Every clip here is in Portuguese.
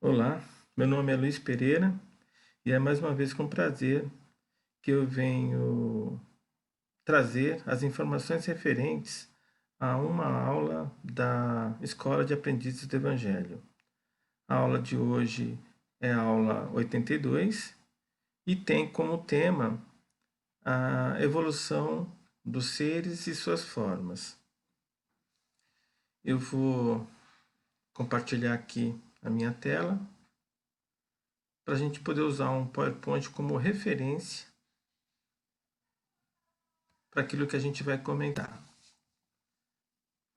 Olá, meu nome é Luiz Pereira e é mais uma vez com prazer que eu venho trazer as informações referentes a uma aula da Escola de Aprendizes do Evangelho. A aula de hoje é a aula 82 e tem como tema a evolução dos seres e suas formas. Eu vou compartilhar aqui a minha tela para a gente poder usar um PowerPoint como referência para aquilo que a gente vai comentar.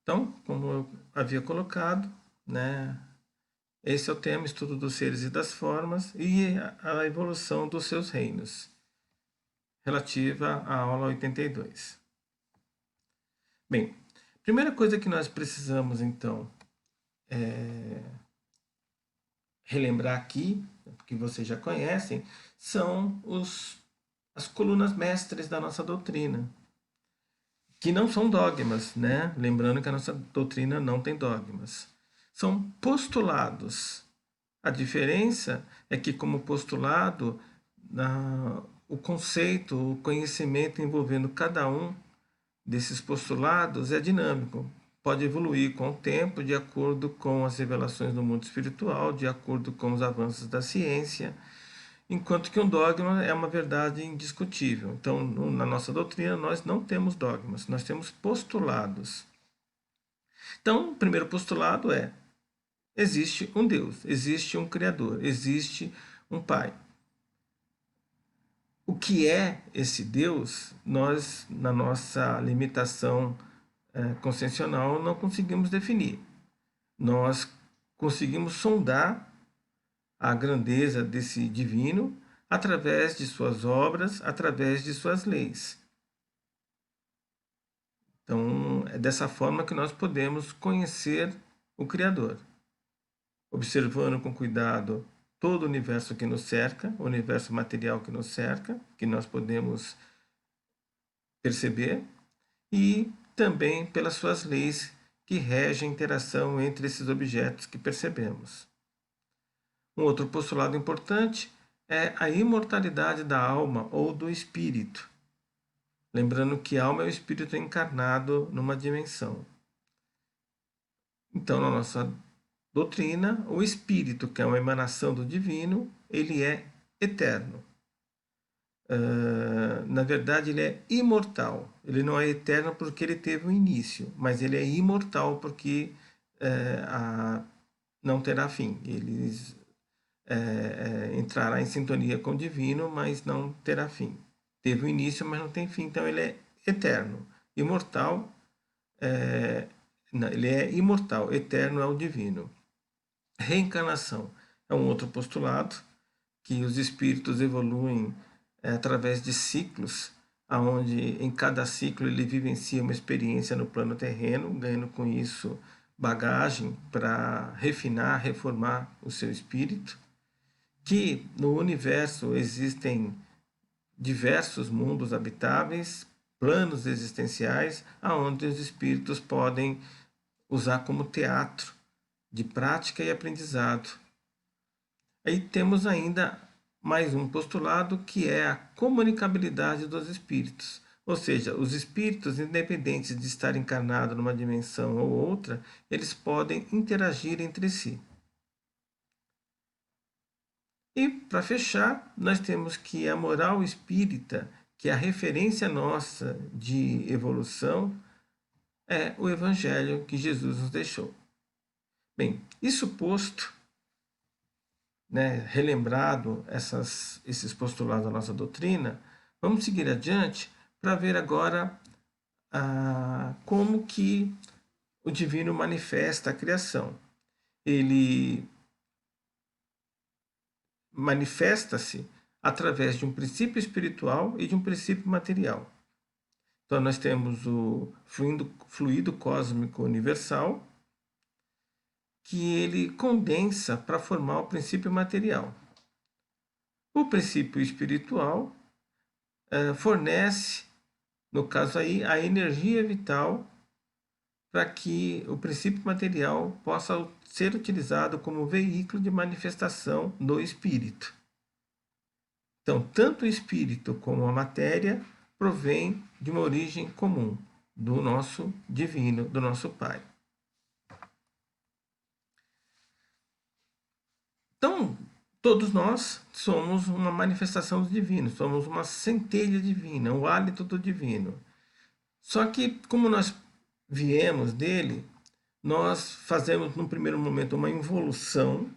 Então, como eu havia colocado, né, esse é o tema, estudo dos seres e das formas e a evolução dos seus reinos, relativa à aula 82. Bem, primeira coisa que nós precisamos, então, relembrar aqui, que vocês já conhecem, são as colunas mestres da nossa doutrina, que não são dogmas, né? Lembrando que a nossa doutrina não tem dogmas. São postulados. A diferença é que, como postulado, o conceito, o conhecimento envolvendo cada um desses postulados é dinâmico. Pode evoluir com o tempo, de acordo com as revelações do mundo espiritual, de acordo com os avanços da ciência, enquanto que um dogma é uma verdade indiscutível. Então, na nossa doutrina, nós não temos dogmas, nós temos postulados. Então, o primeiro postulado é: existe um Deus, existe um Criador, existe um Pai. O que é esse Deus, nós, na nossa limitação consciencial, não conseguimos definir. Nós conseguimos sondar a grandeza desse divino através de suas obras, através de suas leis. Então, é dessa forma que nós podemos conhecer o Criador, observando com cuidado todo o universo que nos cerca, o universo material que nos cerca, que nós podemos perceber, e também pelas suas leis que regem a interação entre esses objetos que percebemos. Um outro postulado importante é a imortalidade da alma ou do espírito. Lembrando que alma é o espírito encarnado numa dimensão. Então, na nossa doutrina, o espírito, que é uma emanação do divino, ele é eterno. Na verdade, ele é imortal. Ele não é eterno porque ele teve um início, mas ele é imortal porque não terá fim. Ele entrará em sintonia com o divino, mas não terá fim. Teve um início, mas não tem fim. Então, ele é eterno. Imortal, ele é imortal. Eterno é o divino. Reencarnação é um outro postulado, que os espíritos evoluem através de ciclos, onde em cada ciclo ele vivencia uma experiência no plano terreno, ganhando com isso bagagem para refinar, reformar o seu espírito, que no universo existem diversos mundos habitáveis, planos existenciais, aonde os espíritos podem usar como teatro de prática e aprendizado. Aí temos ainda mais um postulado, que é a comunicabilidade dos espíritos. Ou seja, os espíritos, independentes de estar encarnados numa dimensão ou outra, eles podem interagir entre si. E, para fechar, nós temos que a moral espírita, que é a referência nossa de evolução, é o Evangelho que Jesus nos deixou. Bem, isso posto, né, relembrado esses postulados da nossa doutrina, vamos seguir adiante para ver agora como que o divino manifesta a criação. Ele manifesta-se através de um princípio espiritual e de um princípio material. Então, nós temos o fluido cósmico universal, que ele condensa para formar o princípio material. O princípio espiritual fornece, no caso aí, a energia vital para que o princípio material possa ser utilizado como veículo de manifestação do espírito. Então, tanto o espírito como a matéria provém de uma origem comum, do nosso divino, do nosso Pai. Então, todos nós somos uma manifestação do divino, somos uma centelha divina, um hálito do divino. Só que, como nós viemos dele, nós fazemos, num primeiro momento, uma involução,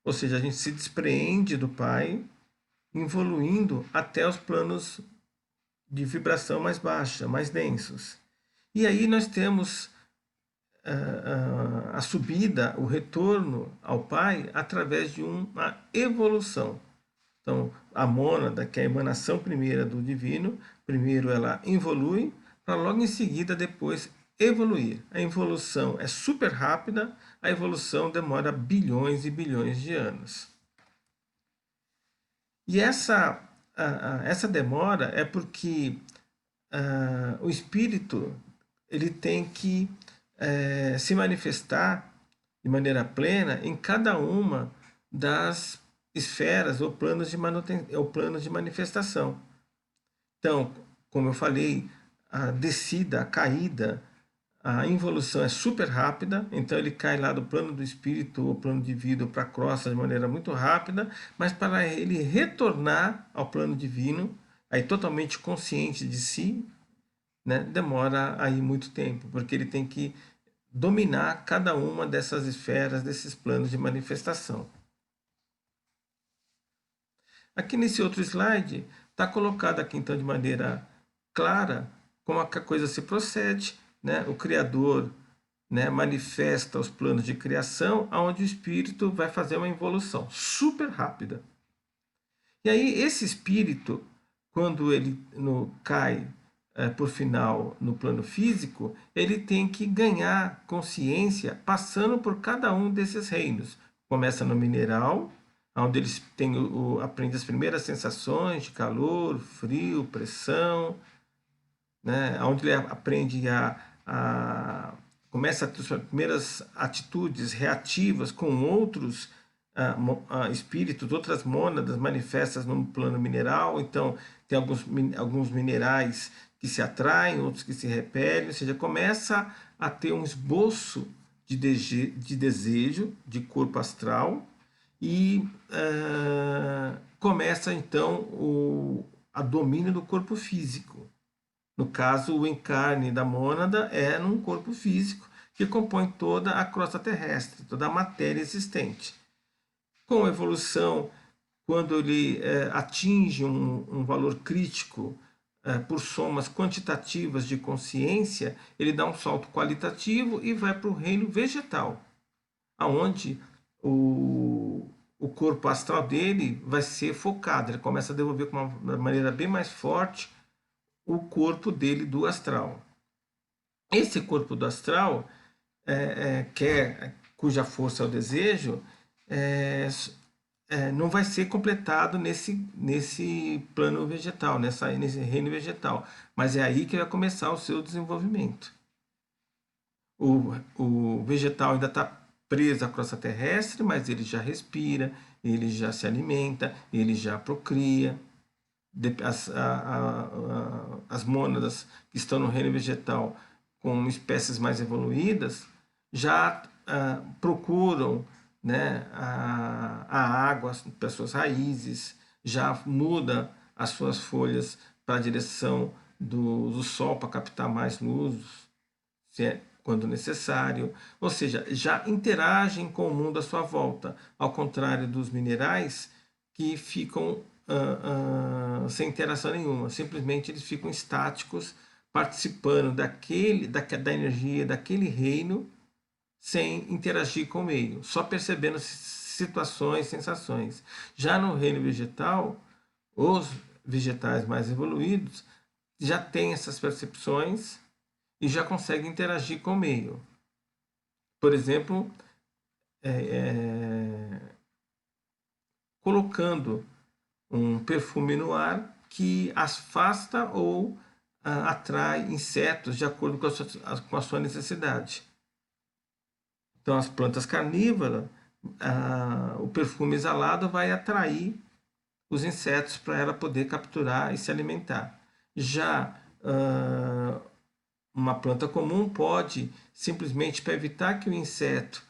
ou seja, a gente se despreende do Pai, evoluindo até os planos de vibração mais baixa, mais densos. E aí nós temos a subida, o retorno ao Pai através de uma evolução. Então, a mônada, que é a emanação primeira do divino, primeiro ela evolui, para logo em seguida depois evoluir. A evolução é super rápida, a evolução demora bilhões e bilhões de anos. E essa demora é porque o espírito ele tem que se manifestar de maneira plena em cada uma das esferas ou planos de manifestação. Então, como eu falei, a descida, a caída, a involução é super rápida, então ele cai lá do plano do espírito ou plano de vida para a crosta de maneira muito rápida, mas para ele retornar ao plano divino, aí totalmente consciente de si, né, demora aí muito tempo, porque ele tem que dominar cada uma dessas esferas, desses planos de manifestação. Aqui nesse outro slide está colocado aqui então de maneira clara como a coisa se procede, né? O Criador, né, manifesta os planos de criação, onde o espírito vai fazer uma evolução super rápida. E aí esse espírito, quando ele cai por final no plano físico, ele tem que ganhar consciência passando por cada um desses reinos. Começa no mineral, onde eles aprendem as primeiras sensações de calor, frio, pressão, né? Onde ele aprende começa a ter as primeiras atitudes reativas com outros espíritos, outras mônadas manifestas no plano mineral. Então, tem alguns minerais que se atraem, outros que se repelem, ou seja, começa a ter um esboço de desejo, de corpo astral, e começa então a domínio do corpo físico. No caso, o encarne da mônada é num corpo físico que compõe toda a crosta terrestre, toda a matéria existente. Com a evolução, quando ele atinge um valor crítico por somas quantitativas de consciência, ele dá um salto qualitativo e vai para o reino vegetal, aonde o corpo astral dele vai ser focado, ele começa a desenvolver de uma maneira bem mais forte o corpo dele do astral. Esse corpo do astral, cuja força é o desejo, não vai ser completado nesse plano vegetal, nesse reino vegetal, mas é aí que vai começar o seu desenvolvimento. O vegetal ainda está preso à crosta terrestre, mas ele já respira, ele já se alimenta, ele já procria. As mônadas que estão no reino vegetal com espécies mais evoluídas já procuram, né, a água para suas raízes, já muda as suas folhas para a direção do sol para captar mais luz, quando necessário, ou seja, já interagem com o mundo à sua volta, ao contrário dos minerais que ficam sem interação nenhuma, simplesmente eles ficam estáticos, participando da energia daquele reino, sem interagir com o meio, só percebendo situações, sensações. Já no reino vegetal, os vegetais mais evoluídos já têm essas percepções e já conseguem interagir com o meio. Por exemplo, colocando um perfume no ar que afasta ou atrai insetos de acordo com a sua necessidade. Então, as plantas carnívoras, o perfume exalado vai atrair os insetos para ela poder capturar e se alimentar. Já uma planta comum pode, simplesmente para evitar que o inseto,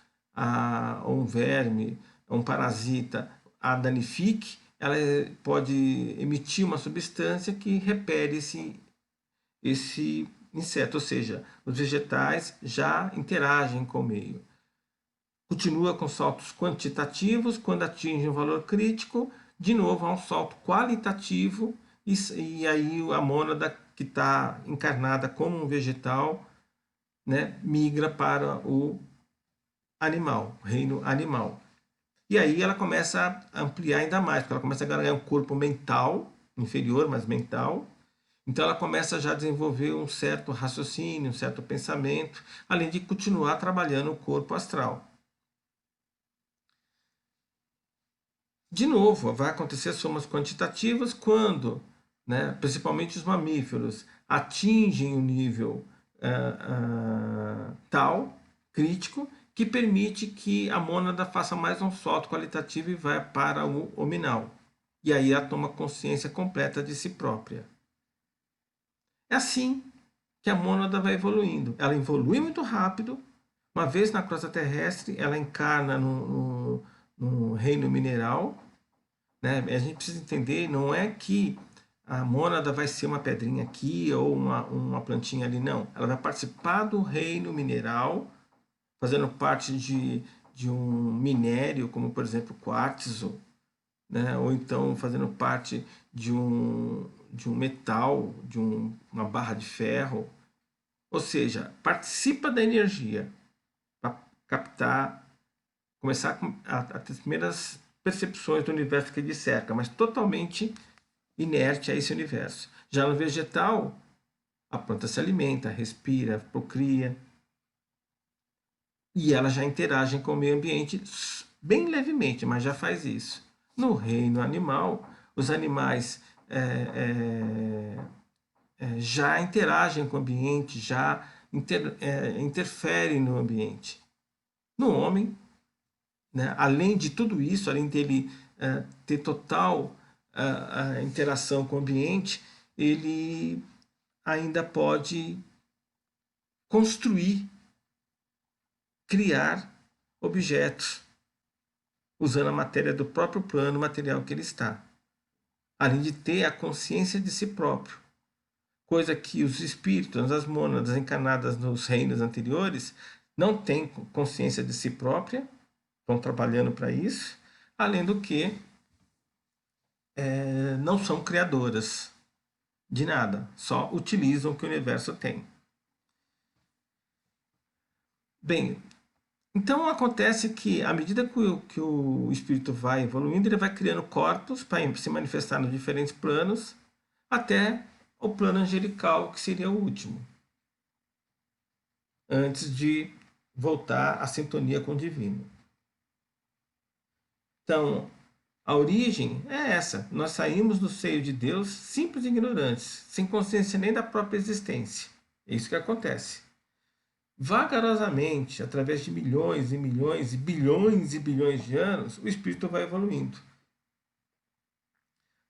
ou um verme, ou um parasita, a danifique, ela pode emitir uma substância que repele esse inseto, ou seja, os vegetais já interagem com o meio. Continua com saltos quantitativos, quando atinge um valor crítico, de novo há um salto qualitativo, e aí a mônada que está encarnada como um vegetal, né, migra para o animal, o reino animal. E aí ela começa a ampliar ainda mais, porque ela começa a ganhar um corpo mental, inferior, mas mental. Então ela começa já a desenvolver um certo raciocínio, um certo pensamento, além de continuar trabalhando o corpo astral. De novo, vai acontecer somas quantitativas quando, né, principalmente os mamíferos, atingem um nível tal, crítico, que permite que a mônada faça mais um salto qualitativo e vá para o hominal. E aí ela toma consciência completa de si própria. É assim que a mônada vai evoluindo. Ela evolui muito rápido. Uma vez na crosta terrestre, ela encarna no reino mineral, né? A gente precisa entender, não é que a mônada vai ser uma pedrinha aqui ou uma plantinha ali, não. Ela vai participar do reino mineral, fazendo parte de um minério, como por exemplo quartzo, né? Ou então fazendo parte de um metal, uma barra de ferro. Ou seja, participa da energia para captar, começar a ter as primeiras percepções do universo que lhe cerca, mas totalmente inerte a esse universo. Já no vegetal, a planta se alimenta, respira, procria, e ela já interage com o meio ambiente bem levemente, mas já faz isso. No reino animal, os animais já interagem com o ambiente, já interferem no ambiente. No homem, né, além de tudo isso, além dele ter total interação com o ambiente, ele ainda pode construir, criar objetos, usando a matéria do próprio plano material que ele está. Além de ter a consciência de si próprio, coisa que os espíritos, as mônadas encarnadas nos reinos anteriores, não têm consciência de si própria, estão trabalhando para isso, além do que não são criadoras de nada, só utilizam o que o universo tem. Bem, então acontece que à medida que o espírito vai evoluindo, ele vai criando corpos para se manifestar nos diferentes planos, até o plano angelical, que seria o último, antes de voltar à sintonia com o divino. Então, a origem é essa. Nós saímos do seio de Deus simples e ignorantes, sem consciência nem da própria existência. É isso que acontece. Vagarosamente, através de milhões e milhões e bilhões de anos, o espírito vai evoluindo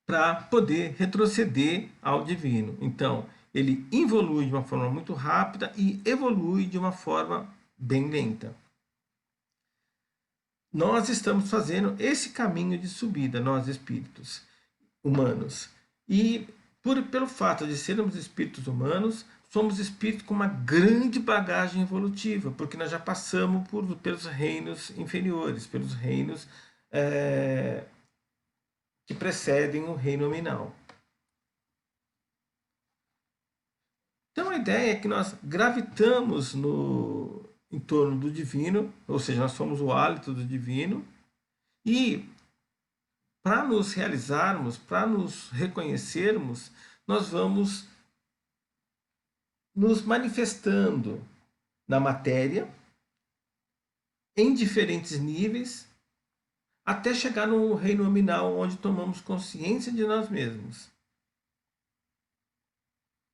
para poder retroceder ao divino. Então, ele evolui de uma forma muito rápida e evolui de uma forma bem lenta. Nós estamos fazendo esse caminho de subida, nós espíritos humanos. E pelo fato de sermos espíritos humanos, somos espíritos com uma grande bagagem evolutiva, porque nós já passamos pelos reinos inferiores, pelos reinos que precedem o reino nominal. Então a ideia é que nós gravitamos em torno do divino, ou seja, nós somos o hálito do divino, e para nos realizarmos, para nos reconhecermos, nós vamos nos manifestando na matéria, em diferentes níveis, até chegar no reino nominal, onde tomamos consciência de nós mesmos.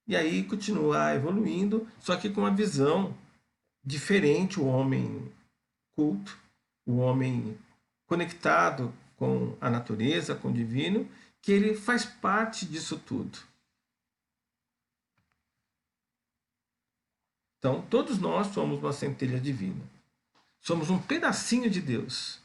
E aí continuar evoluindo, só que com uma visão diferente. O homem culto, o homem conectado com a natureza, com o divino, que ele faz parte disso tudo. Então, todos nós somos uma centelha divina. Somos um pedacinho de Deus.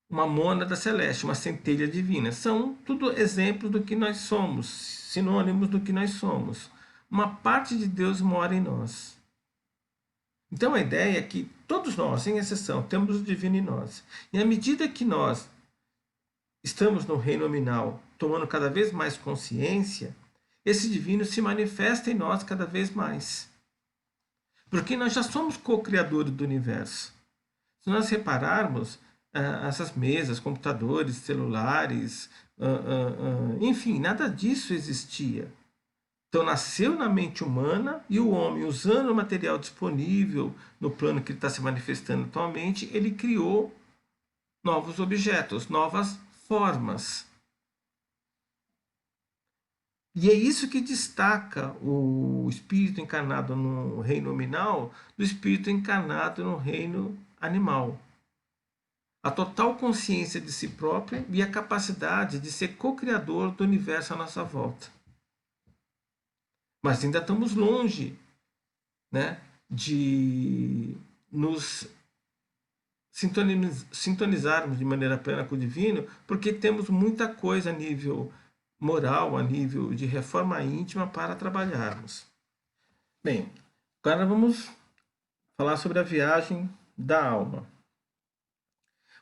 Uma mônada celeste, uma centelha divina. São tudo exemplos do que nós somos, sinônimos do que nós somos. Uma parte de Deus mora em nós. Então a ideia é que todos nós, sem exceção, temos o divino em nós. E à medida que nós estamos no reino nominal, tomando cada vez mais consciência, esse divino se manifesta em nós cada vez mais. Porque nós já somos co-criadores do universo. Se nós repararmos, essas mesas, computadores, celulares, enfim, nada disso existia. Então nasceu na mente humana e o homem, usando o material disponível no plano que ele está se manifestando atualmente, ele criou novos objetos, novas formas. E é isso que destaca o espírito encarnado no reino nominal do espírito encarnado no reino animal. A total consciência de si próprio e a capacidade de ser co-criador do universo à nossa volta. Mas ainda estamos longe, né, de nos sintonizarmos de maneira plena com o divino, porque temos muita coisa a nível moral, a nível de reforma íntima para trabalharmos. Bem, agora vamos falar sobre a viagem da alma.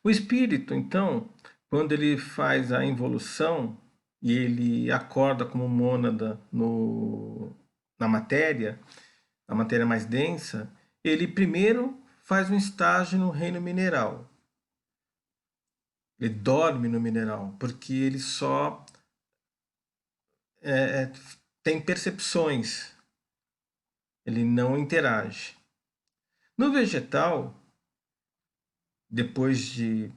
O espírito, então, quando ele faz a involução e ele acorda como mônada na matéria, a matéria mais densa, ele primeiro faz um estágio no reino mineral. Ele dorme no mineral, porque ele só tem percepções, ele não interage. No vegetal, depois de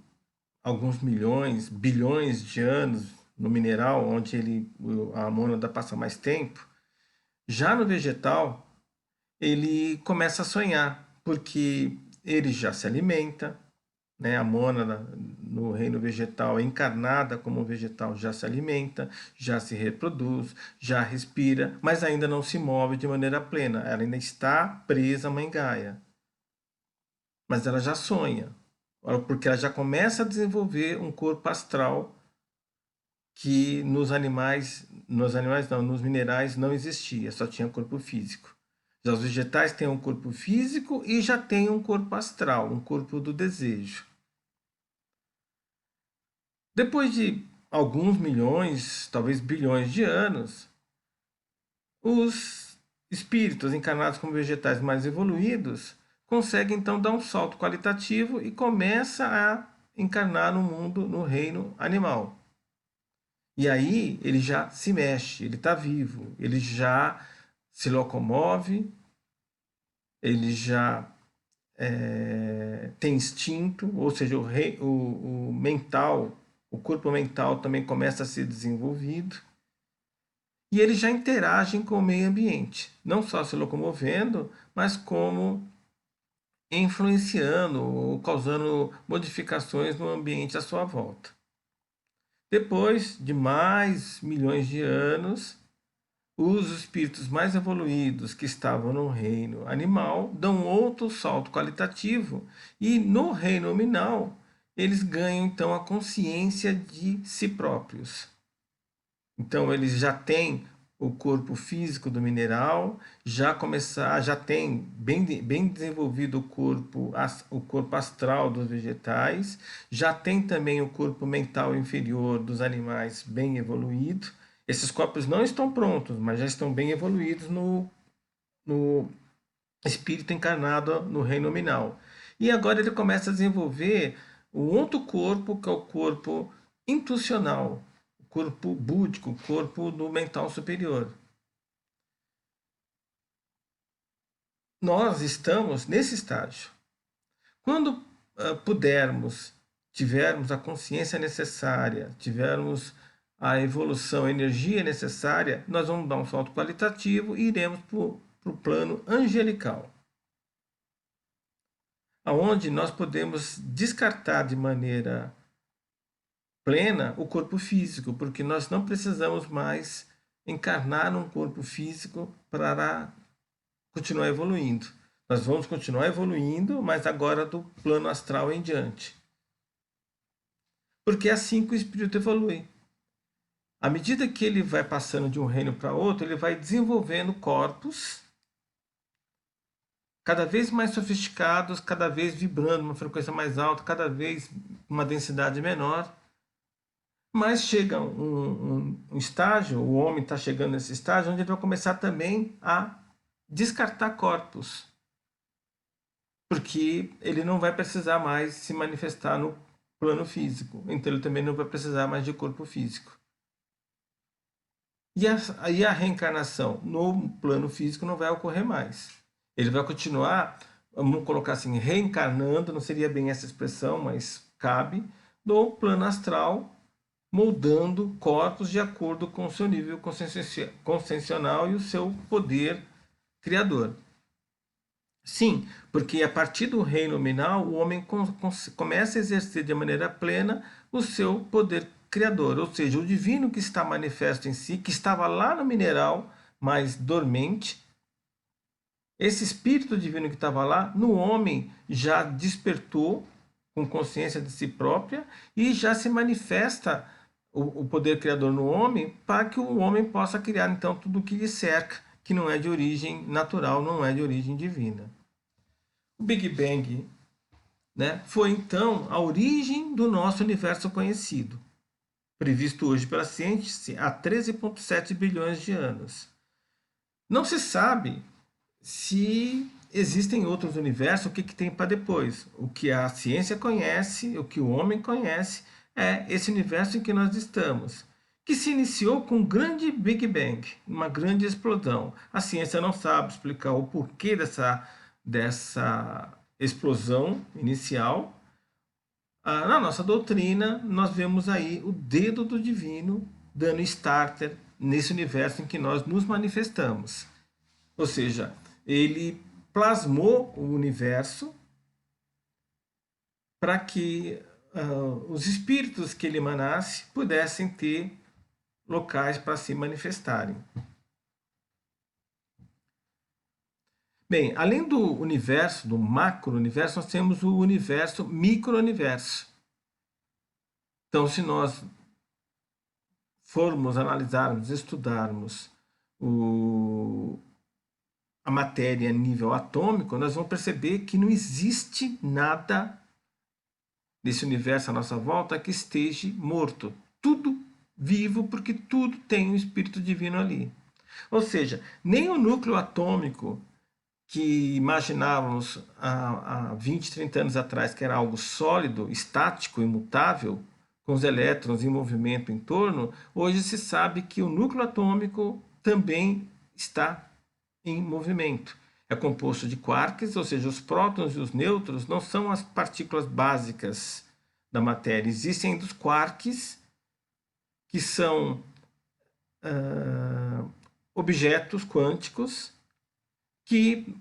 alguns milhões, bilhões de anos no mineral, onde a mônada passa mais tempo, já no vegetal, ele começa a sonhar, porque ele já se alimenta, né? A mônada no reino vegetal é encarnada como um vegetal, já se alimenta, já se reproduz, já respira, mas ainda não se move de maneira plena. Ela ainda está presa à mãe Gaia. Mas ela já sonha, porque ela já começa a desenvolver um corpo astral que nos minerais não existia, só tinha corpo físico. Já os vegetais têm um corpo físico e já têm um corpo astral, um corpo do desejo. Depois de alguns milhões, talvez bilhões de anos, os espíritos encarnados como vegetais mais evoluídos conseguem então dar um salto qualitativo e começa a encarnar no mundo, no reino animal. E aí ele já se mexe, ele está vivo, ele já se locomove, ele já tem instinto, ou seja, o mental, o corpo mental também começa a ser desenvolvido. E eles já interagem com o meio ambiente, não só se locomovendo, mas como influenciando ou causando modificações no ambiente à sua volta. Depois de mais milhões de anos, os espíritos mais evoluídos que estavam no reino animal dão outro salto qualitativo e no reino nominal eles ganham então a consciência de si próprios. Então eles já têm o corpo físico do mineral, já tem bem desenvolvido o corpo astral dos vegetais, já tem também o corpo mental inferior dos animais bem evoluído. Esses corpos não estão prontos, mas já estão bem evoluídos no espírito encarnado no reino nominal. E agora ele começa a desenvolver o outro corpo, que é o corpo intuicional, o corpo búdico, o corpo do mental superior. Nós estamos nesse estágio. Quando pudermos, tivermos a consciência necessária, tivermos a evolução, a energia necessária, nós vamos dar um salto qualitativo e iremos para o plano angelical. aonde nós podemos descartar de maneira plena o corpo físico, porque nós não precisamos mais encarnar um corpo físico para continuar evoluindo. Nós vamos continuar evoluindo, mas agora do plano astral em diante. Porque é assim que o espírito evolui. À medida que ele vai passando de um reino para outro, ele vai desenvolvendo corpos cada vez mais sofisticados, cada vez vibrando uma frequência mais alta, cada vez uma densidade menor. Mas chega um estágio, o homem está chegando nesse estágio, onde ele vai começar também a descartar corpos. Porque ele não vai precisar mais se manifestar no plano físico. Então ele também não vai precisar mais de corpo físico. E a reencarnação no plano físico não vai ocorrer mais. Ele vai continuar, vamos colocar assim, reencarnando, não seria bem essa expressão, mas cabe, no plano astral, moldando corpos de acordo com o seu nível consciencial e o seu poder criador. Sim, porque a partir do reino nominal, o homem começa a exercer de maneira plena o seu poder criador, ou seja, o divino que está manifesto em si, que estava lá no mineral, mas dormente. Esse espírito divino que estava lá, no homem, já despertou com consciência de si própria e já se manifesta o poder criador no homem para que o homem possa criar então tudo o que lhe cerca, que não é de origem natural, não é de origem divina. O Big Bang, né, foi então a origem do nosso universo conhecido, previsto hoje pela ciência há 13,7 bilhões de anos. Não se sabe se existem outros universos, o que tem para depois. O que a ciência conhece, o que o homem conhece, é esse universo em que nós estamos, que se iniciou com um grande Big Bang, uma grande explosão. A ciência não sabe explicar o porquê dessa explosão inicial. Na nossa doutrina, nós vemos aí o dedo do divino dando starter nesse universo em que nós nos manifestamos. Ou seja, ele plasmou o universo para que os espíritos que ele emanasse pudessem ter locais para se manifestarem. Bem, além do universo, do macro-universo, nós temos o universo micro-universo. Então, se nós formos analisarmos, estudarmos a matéria a nível atômico, nós vamos perceber que não existe nada desse universo à nossa volta que esteja morto. Tudo vivo, porque tudo tem um espírito divino ali. Ou seja, nem o núcleo atômico que imaginávamos há 20, 30 anos atrás que era algo sólido, estático, imutável, com os elétrons em movimento em torno, hoje se sabe que o núcleo atômico também está em movimento. É composto de quarks, ou seja, os prótons e os nêutrons não são as partículas básicas da matéria. Existem os quarks, que são objetos quânticos que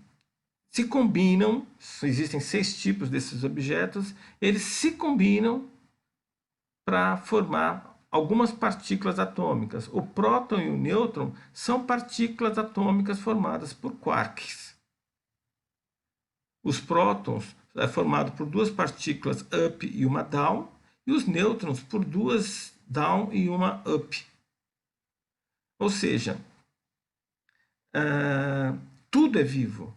se combinam, existem 6 tipos desses objetos, eles se combinam para formar algumas partículas atômicas. O próton e o nêutron são partículas atômicas formadas por quarks. Os prótons é formado por 2 partículas up e uma down, e os nêutrons por 2 down e uma up. Ou seja, tudo é vivo.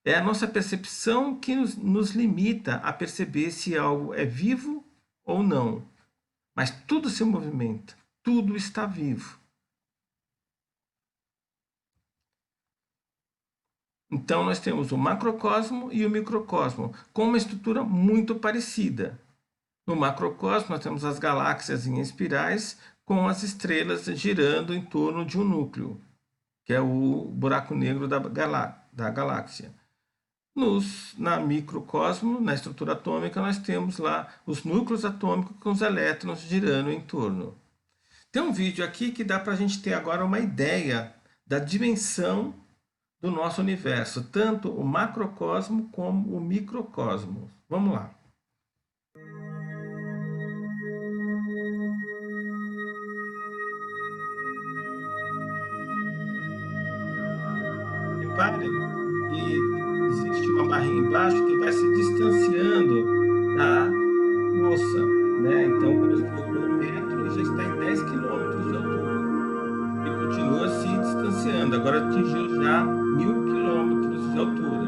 É a nossa percepção que nos limita a perceber se algo é vivo ou não. Mas tudo se movimenta, tudo está vivo. Então nós temos o macrocosmo e o microcosmo, com uma estrutura muito parecida. No macrocosmo nós temos as galáxias em espirais, com as estrelas girando em torno de um núcleo, que é o buraco negro da galáxia. Na microcosmo, na estrutura atômica, nós temos lá os núcleos atômicos com os elétrons girando em torno. Tem um vídeo aqui que dá para a gente ter agora uma ideia da dimensão do nosso universo, tanto o macrocosmo como o microcosmo. Vamos lá. Repare que existe uma barrinha embaixo que vai se distanciando da moça, né? Então começou com 1 metro e já está em 10 quilômetros de altura. E continua se distanciando. Agora atingiu já 1.000 quilômetros de altura.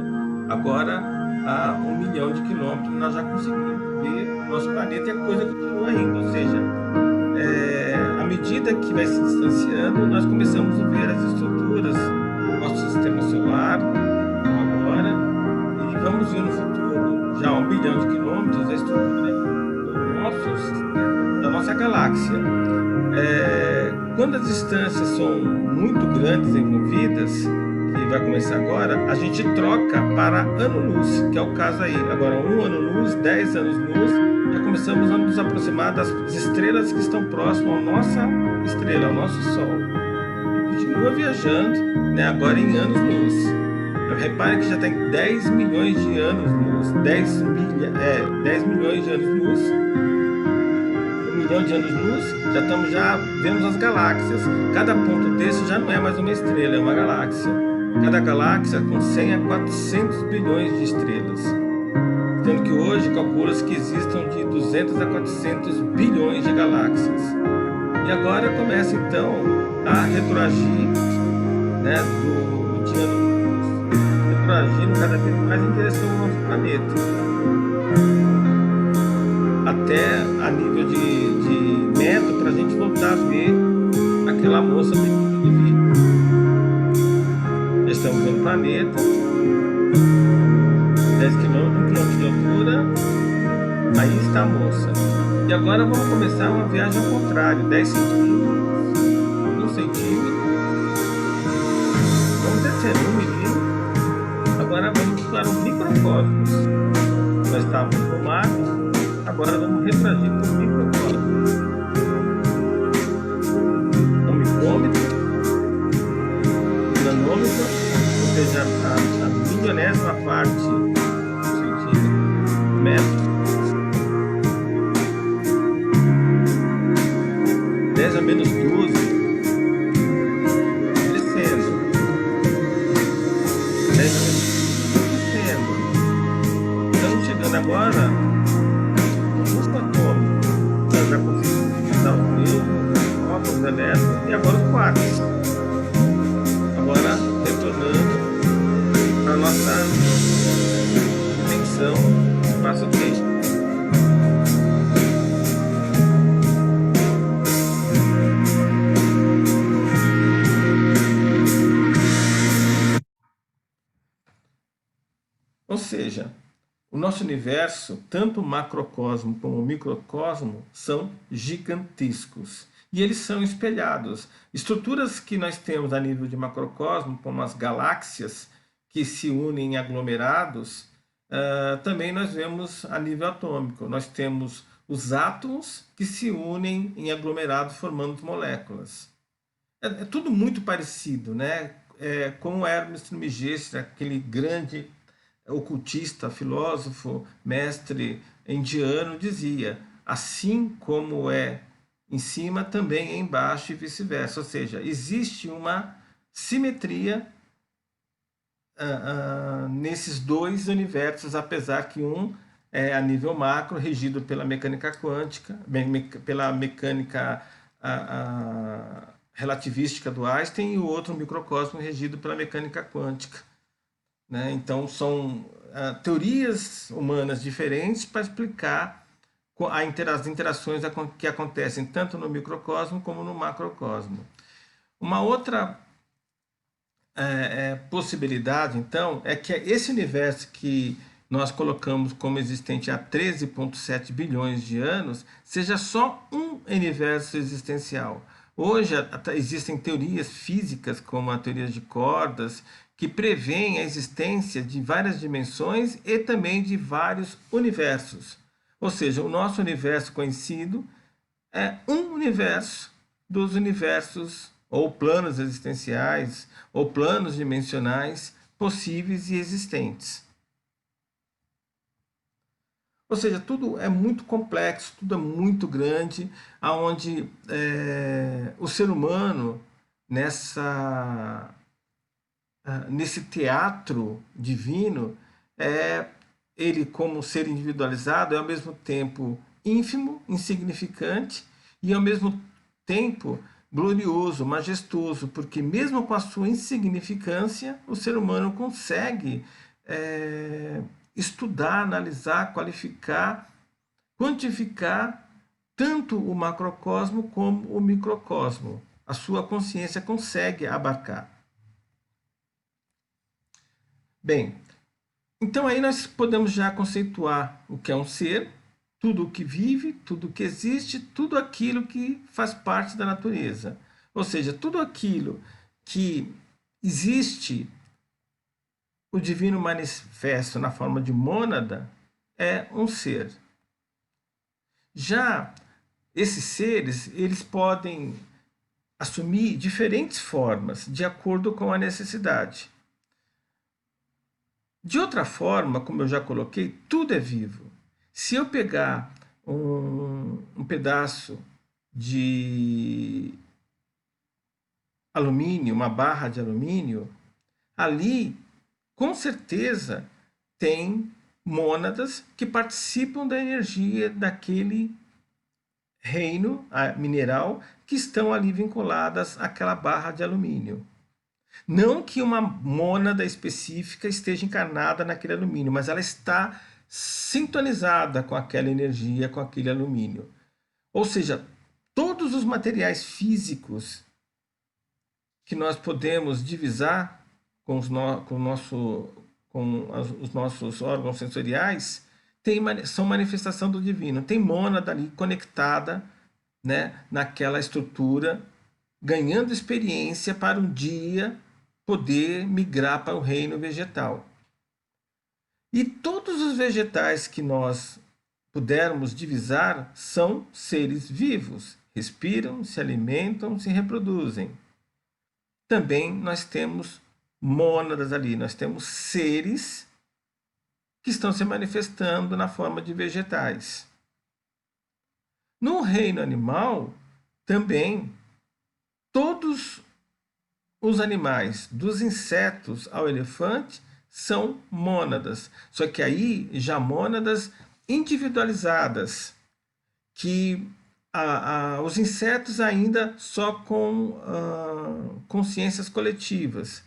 Agora, a 1 milhão de quilômetros, nós já conseguimos ver o nosso planeta e a coisa continua indo. Ou seja, à medida que vai se distanciando, nós começamos a ver as estruturas do nosso sistema solar, como agora, e vamos ver no futuro, já a 1 bilhão de quilômetros, a estrutura do nosso sistema, da nossa galáxia. Quando as distâncias são muito grandes envolvidas, que vai começar agora, a gente troca para ano-luz, que é o caso aí. Agora, 1 ano-luz, 10 anos-luz, já começamos a nos aproximar das estrelas que estão próximas à nossa estrela, ao nosso Sol. E continua viajando, né, agora em anos-luz. Repare que já tem 10 milhões de anos-luz, 10 milhões de anos-luz, 1 milhão de anos-luz, já vemos as galáxias. Cada ponto desse já não é mais uma estrela, é uma galáxia. Cada galáxia com 100 a 400 bilhões de estrelas. Sendo que hoje calcula-se que existam de 200 a 400 bilhões de galáxias. E agora começa então a retroagir, né, de anos-luz, retroagindo cada vez mais em direção ao nosso planeta. Até a nível de metro, para a gente voltar a ver aquela moça que vi. Estamos vendo o planeta, 10 km, 1 km de altura, aí está a moça. E agora vamos começar uma viagem ao contrário, 10 centímetros, 1 centímetro, vamos descendo 1 milímetro, agora vamos para o microcosmos. Nós estávamos no mar, agora vamos retroagir para o microcosmos. 1 micrômetro, 1 nanômetro, ou seja, a milionésima parte do centímetro, metro, 10 a menos 12, descendo, 10 a menos 12, descendo. Estamos chegando agora nos atômicos. Nós já conseguimos digitar os nêutrons, os prótons, os elétrons e agora os quarks. Agora retornando para a nossa dimensão espaço-tempo. Ou seja, o nosso universo, tanto o macrocosmo como o microcosmo, são gigantescos. E eles são espelhados. Estruturas que nós temos a nível de macrocosmo, como as galáxias, que se unem em aglomerados, também nós vemos a nível atômico. Nós temos os átomos que se unem em aglomerados formando moléculas. É tudo muito parecido, né? Como Hermes Trismegisto, aquele grande ocultista, filósofo, mestre indiano, dizia: assim como é em cima, também é embaixo e vice-versa. Ou seja, existe uma simetria nesses dois universos, apesar que um é a nível macro, regido pela mecânica quântica, pela mecânica relativística do Einstein, e o outro, um microcosmo, regido pela mecânica quântica. Né? Então, são teorias humanas diferentes para explicar as interações que acontecem tanto no microcosmo como no macrocosmo. Uma outra possibilidade, então, é que esse universo que nós colocamos como existente há 13,7 bilhões de anos seja só um universo existencial. Hoje existem teorias físicas, como a teoria de cordas, que prevêem a existência de várias dimensões e também de vários universos. Ou seja, o nosso universo conhecido é um universo dos universos ou planos existenciais, ou planos dimensionais possíveis e existentes. Ou seja, tudo é muito complexo, tudo é muito grande, aonde o ser humano nessa nesse teatro divino ele como ser individualizado é ao mesmo tempo ínfimo, insignificante e ao mesmo tempo glorioso, majestoso, porque mesmo com a sua insignificância, o ser humano consegue estudar, analisar, qualificar, quantificar tanto o macrocosmo como o microcosmo. A sua consciência consegue abarcar. Bem, então aí nós podemos já conceituar o que é um ser, tudo o que vive, tudo o que existe, tudo aquilo que faz parte da natureza. Ou seja, tudo aquilo que existe, o divino manifesto na forma de mônada, é um ser. Já esses seres, eles podem assumir diferentes formas de acordo com a necessidade. De outra forma, como eu já coloquei, tudo é vivo. Se eu pegar um pedaço de alumínio, uma barra de alumínio, ali com certeza tem mônadas que participam da energia daquele reino mineral que estão ali vinculadas àquela barra de alumínio. Não que uma mônada específica esteja encarnada naquele alumínio, mas ela está sintonizada com aquela energia, com aquele alumínio. Ou seja, todos os materiais físicos que nós podemos divisar com os nossos órgãos sensoriais são manifestação do divino. Tem mônada ali conectada, né, naquela estrutura, ganhando experiência para um dia poder migrar para o reino vegetal. E todos os vegetais que nós pudermos divisar são seres vivos, respiram, se alimentam, se reproduzem. Também nós temos mônadas ali, nós temos seres que estão se manifestando na forma de vegetais. No reino animal, também todos os animais, dos insetos ao elefante, são mônadas. Só que aí já mônadas individualizadas, que os insetos ainda só com consciências coletivas,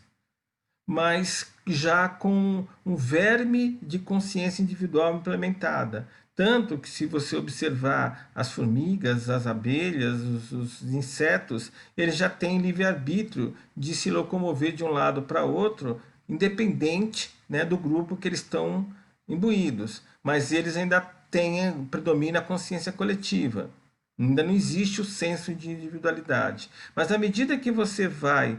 mas já com um verme de consciência individual implementada. Tanto que, se você observar as formigas, as abelhas, os insetos, eles já têm livre-arbítrio de se locomover de um lado para outro, independente, né, do grupo que eles estão imbuídos. Mas eles ainda predomina a consciência coletiva. Ainda não existe o senso de individualidade. Mas à medida que você vai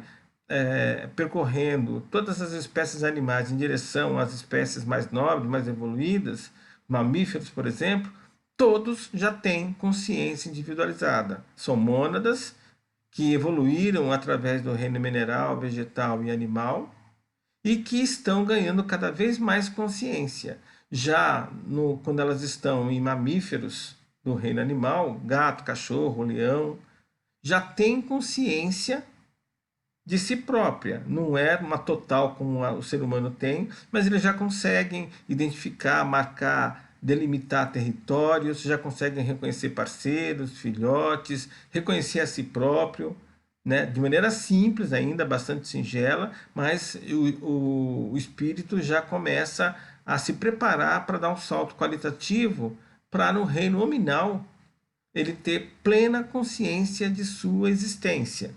percorrendo todas as espécies animais em direção às espécies mais nobres, mais evoluídas, mamíferos, por exemplo, todos já têm consciência individualizada. São mônadas que evoluíram através do reino mineral, vegetal e animal e que estão ganhando cada vez mais consciência. Já quando elas estão em mamíferos do reino animal, gato, cachorro, leão, já têm consciência de si própria. Não é uma total como o ser humano tem, mas eles já conseguem identificar, marcar, delimitar territórios, já conseguem reconhecer parceiros, filhotes, reconhecer a si próprio, né? De maneira simples ainda, bastante singela, mas o espírito já começa a se preparar para dar um salto qualitativo para no reino nominal ele ter plena consciência de sua existência.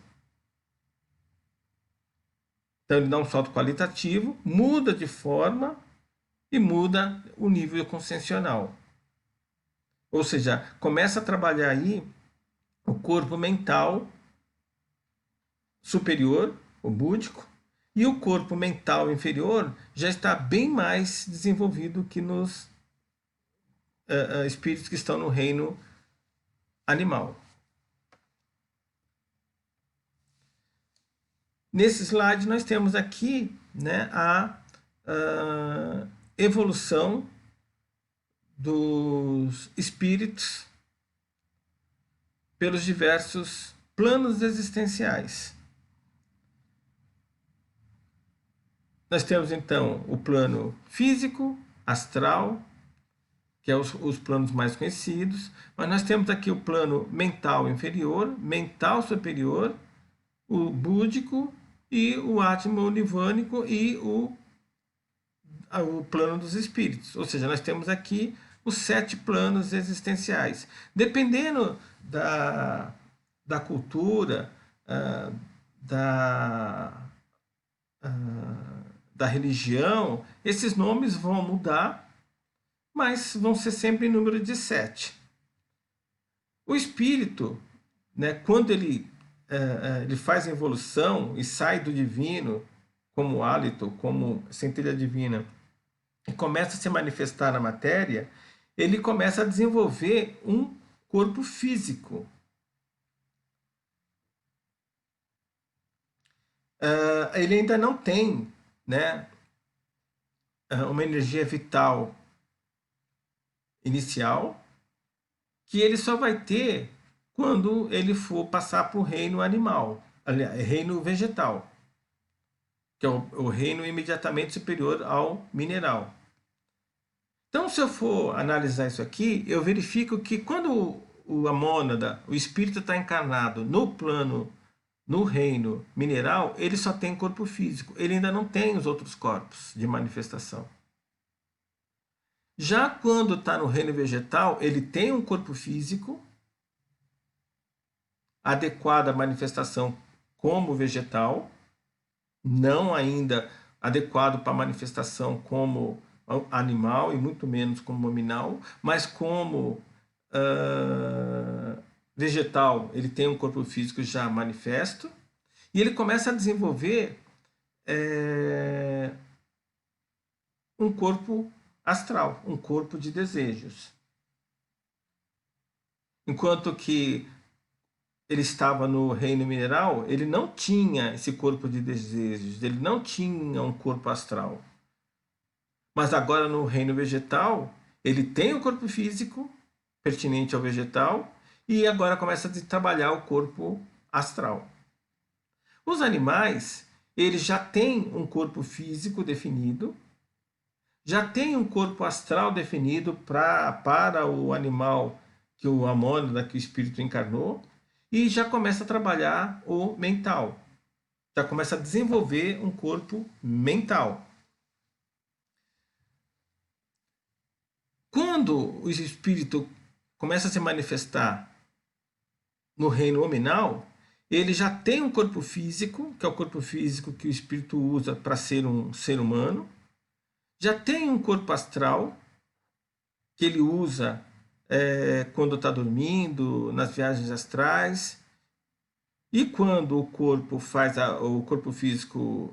Então ele dá um salto qualitativo, muda de forma e muda o nível consciencial. Ou seja, começa a trabalhar aí o corpo mental superior, o búdico, e o corpo mental inferior já está bem mais desenvolvido que nos espíritos que estão no reino animal. Nesse slide nós temos aqui, né, a evolução dos espíritos pelos diversos planos existenciais. Nós temos então o plano físico, astral, que é os planos mais conhecidos, mas nós temos aqui o plano mental inferior, mental superior, o búdico e o átimo nivânico e o plano dos espíritos. Ou seja, nós temos aqui os 7 planos existenciais. Dependendo da cultura, da religião, esses nomes vão mudar, mas vão ser sempre em número de 7. O espírito, né, quando ele faz a evolução e sai do divino, como hálito, como centelha divina, e começa a se manifestar na matéria, ele começa a desenvolver um corpo físico. Ele ainda não tem, né, uma energia vital inicial, que ele só vai ter quando ele for passar para o reino animal, reino vegetal, que é o reino imediatamente superior ao mineral. Então, se eu for analisar isso aqui, eu verifico que quando a mônada, o espírito está encarnado no plano, no reino mineral, ele só tem corpo físico, ele ainda não tem os outros corpos de manifestação. Já quando está no reino vegetal, ele tem um corpo físico adequado à manifestação como vegetal, não ainda adequado para a manifestação como animal e muito menos como nominal, mas como vegetal, ele tem um corpo físico já manifesto e ele começa a desenvolver um corpo astral, um corpo de desejos. Enquanto que ele estava no reino mineral, ele não tinha esse corpo de desejos, ele não tinha um corpo astral. Mas agora no reino vegetal, ele tem o corpo físico pertinente ao vegetal e agora começa a trabalhar o corpo astral. Os animais, eles já têm um corpo físico definido, já tem um corpo astral definido para o animal que a mônada, que o espírito encarnou, e já começa a trabalhar o mental. Já começa a desenvolver um corpo mental. Quando o espírito começa a se manifestar no reino hominal, ele já tem um corpo físico, que é o corpo físico que o espírito usa para ser um ser humano, já tem um corpo astral, que ele usa quando está dormindo, nas viagens astrais, e quando o corpo o corpo físico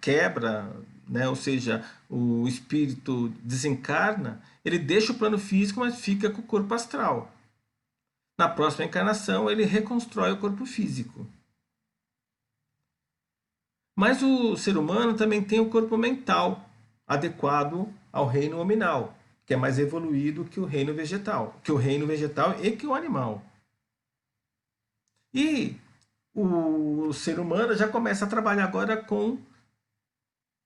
quebra, né, ou seja, o espírito desencarna, ele deixa o plano físico, mas fica com o corpo astral. Na próxima encarnação, ele reconstrói o corpo físico. Mas o ser humano também tem o corpo mental, adequado ao reino hominal, que é mais evoluído que o reino vegetal, e que o animal. E o ser humano já começa a trabalhar agora com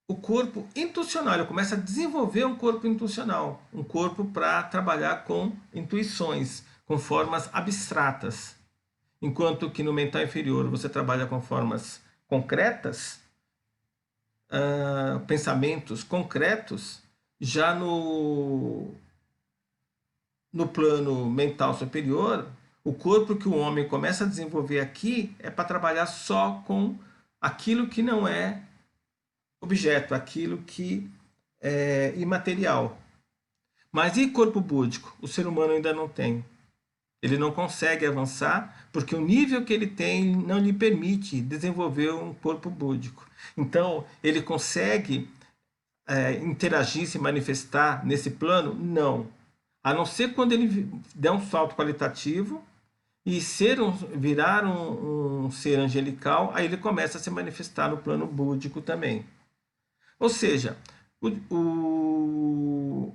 o corpo intuicional, ele começa a desenvolver um corpo intuicional, um corpo para trabalhar com intuições, com formas abstratas. Enquanto que no mental inferior você trabalha com formas concretas, pensamentos concretos, já no plano mental superior, o corpo que o homem começa a desenvolver aqui é para trabalhar só com aquilo que não é objeto, aquilo que é imaterial. Mas e corpo búdico? O ser humano ainda não tem. Ele não consegue avançar porque o nível que ele tem não lhe permite desenvolver um corpo búdico. Então, ele consegue interagir, se manifestar nesse plano? Não. A não ser quando ele der um salto qualitativo e virar um ser angelical, aí ele começa a se manifestar no plano búdico também. Ou seja, o,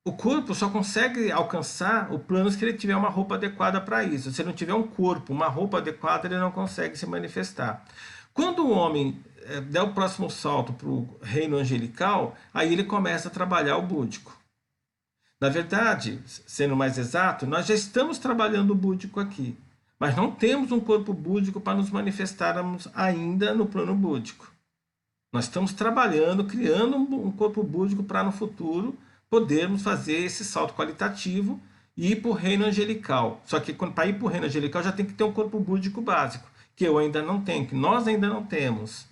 o corpo só consegue alcançar o plano se ele tiver uma roupa adequada para isso. Se ele não tiver um corpo, uma roupa adequada, ele não consegue se manifestar. Quando o homem der o próximo salto para o reino angelical, aí ele começa a trabalhar o búdico. Na verdade, sendo mais exato, nós já estamos trabalhando o búdico aqui, mas não temos um corpo búdico para nos manifestarmos ainda no plano búdico. Nós estamos trabalhando, criando um corpo búdico para no futuro podermos fazer esse salto qualitativo e ir para o reino angelical. Só que para ir para o reino angelical já tem que ter um corpo búdico básico, que eu ainda não tenho, que nós ainda não temos.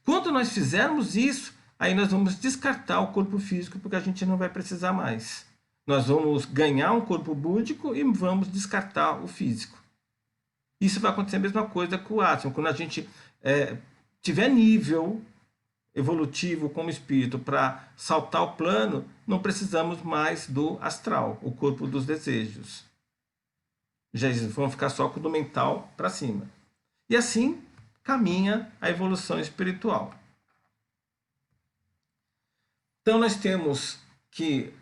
Quando nós fizermos isso, aí nós vamos descartar o corpo físico, porque a gente não vai precisar mais. Nós vamos ganhar um corpo búdico e vamos descartar o físico. Isso vai acontecer a mesma coisa com o átomo. Quando a gente tiver nível evolutivo como espírito para saltar o plano, não precisamos mais do astral, o corpo dos desejos. Já vão ficar só com o do mental para cima. E assim caminha a evolução espiritual. Então nós temos que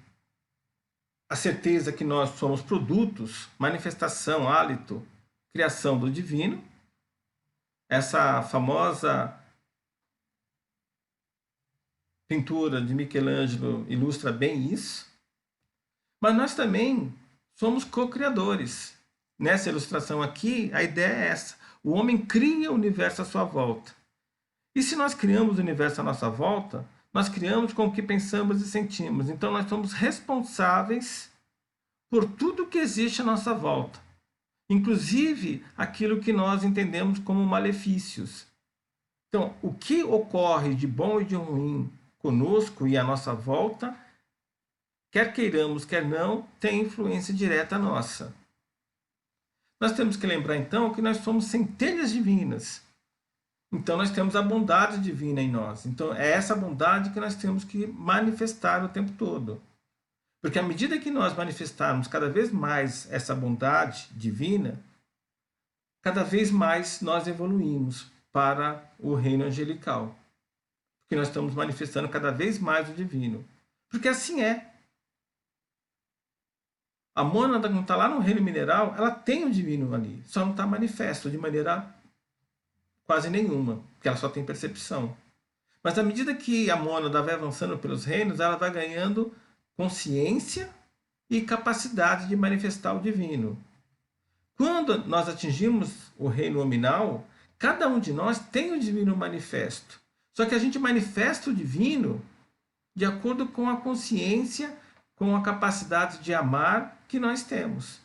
a certeza que nós somos produtos, manifestação, hálito, criação do divino. Essa famosa pintura de Michelangelo ilustra bem isso. Mas nós também somos co-criadores. Nessa ilustração aqui, a ideia é essa. O homem cria o universo à sua volta. E se nós criamos o universo à nossa volta, nós criamos com o que pensamos e sentimos. Então nós somos responsáveis por tudo que existe à nossa volta. Inclusive aquilo que nós entendemos como malefícios. Então, o que ocorre de bom e de ruim conosco e à nossa volta, quer queiramos, quer não, tem influência direta nossa. Nós temos que lembrar então que nós somos centelhas divinas. Então nós temos a bondade divina em nós. Então é essa bondade que nós temos que manifestar o tempo todo. Porque à medida que nós manifestarmos cada vez mais essa bondade divina, cada vez mais nós evoluímos para o reino angelical. Porque nós estamos manifestando cada vez mais o divino. Porque assim é. A mônada, quando está lá no reino mineral, ela tem o divino ali. Só não está manifesto de maneira quase nenhuma. Porque ela só tem percepção. Mas à medida que a mônada vai avançando pelos reinos, ela vai ganhando consciência e capacidade de manifestar o divino. Quando nós atingimos o reino nominal, cada um de nós tem o divino manifesto. Só que a gente manifesta o divino de acordo com a consciência, com a capacidade de amar que nós temos.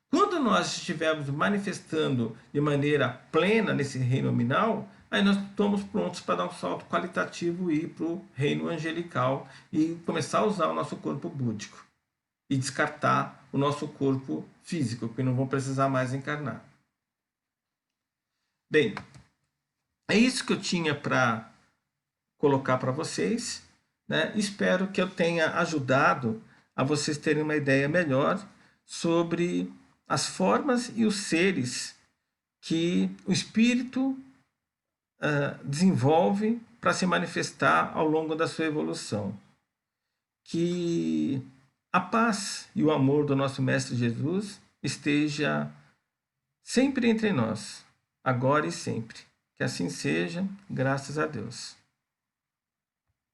Quando nós estivermos manifestando de maneira plena nesse reino nominal, aí nós estamos prontos para dar um salto qualitativo e ir para o reino angelical e começar a usar o nosso corpo búdico e descartar o nosso corpo físico, que não vão precisar mais encarnar. Bem, é isso que eu tinha para colocar para vocês, né? Espero que eu tenha ajudado a vocês terem uma ideia melhor sobre as formas e os seres que o espírito desenvolve para se manifestar ao longo da sua evolução. Que a paz e o amor do nosso Mestre Jesus esteja sempre entre nós, agora e sempre. Que assim seja, graças a Deus.